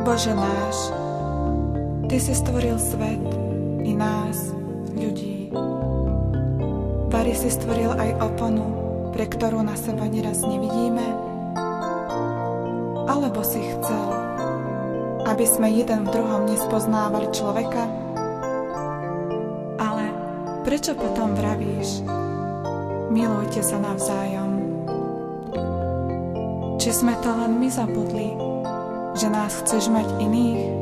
Bože náš, Ty si stvoril svet i nás, ľudí. Vari si stvoril aj oponu, pre ktorú na seba nieraz nevidíme? Alebo si chcel, aby sme jeden v druhom nespoznávali človeka? Ale prečo potom vravíš, milujte sa navzájom? Či sme to len my zabudli, že nás chceš mať iných?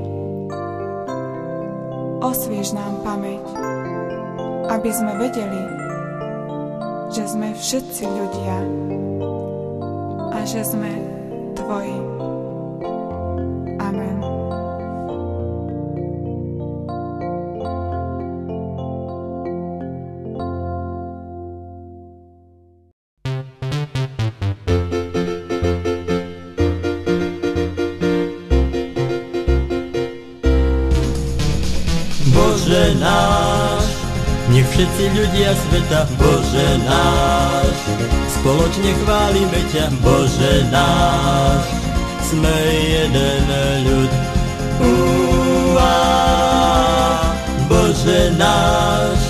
Osviež nám pamäť, aby sme vedeli, že sme všetci ľudia a že sme Tvoji. Amen. Bože náš, nech všetci ľudia sveta, Bože náš, spoločne chválime ťa, Bože náš, sme jeden ľud. Bože náš,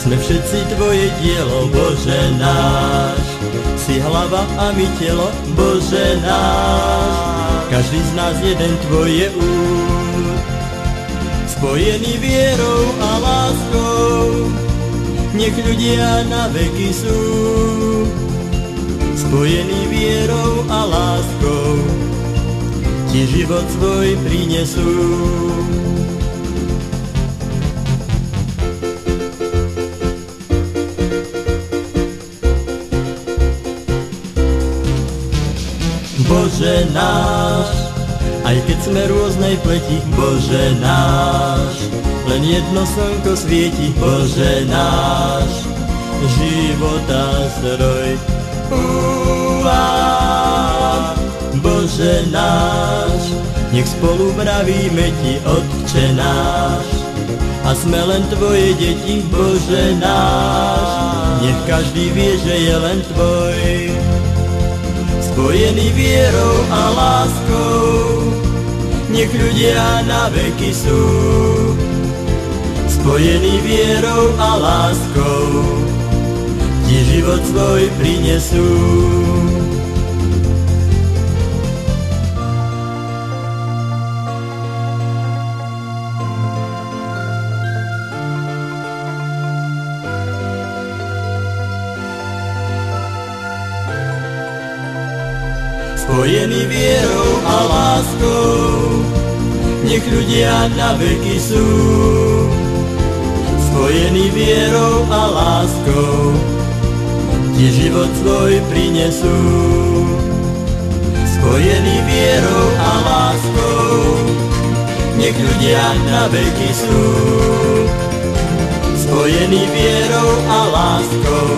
sme všetci Tvoje dielo, Bože náš, si hlava a my telo, Bože náš, každý z nás jeden Tvoj je úd. Spojení vierou a láskou, nech ľudia na veky sú. Spojení vierou a láskou, Ti život svoj prinesú. Bože náš, aj keď sme rôznej pleti, Bože náš, len jedno slnko svieti, Bože náš, života zdroj. Bože náš, nech spolu vravíme Ti, Otče náš, a sme len Tvoje deti, Bože náš, nech každý vie, že je len Tvoj. Spojený vierou a láskou, nech ľudia na veky sú. Spojení vierou a láskou, Ti život svoj prinesú. Spojení vierou a láskou, nech ľudia na veky sú. Spojení vierou a láskou, Ti život svoj prinesú. Spojení vierou a láskou, nech ľudia na veky sú. Spojení vierou a láskou,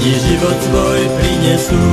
Ti život svoj prinesú.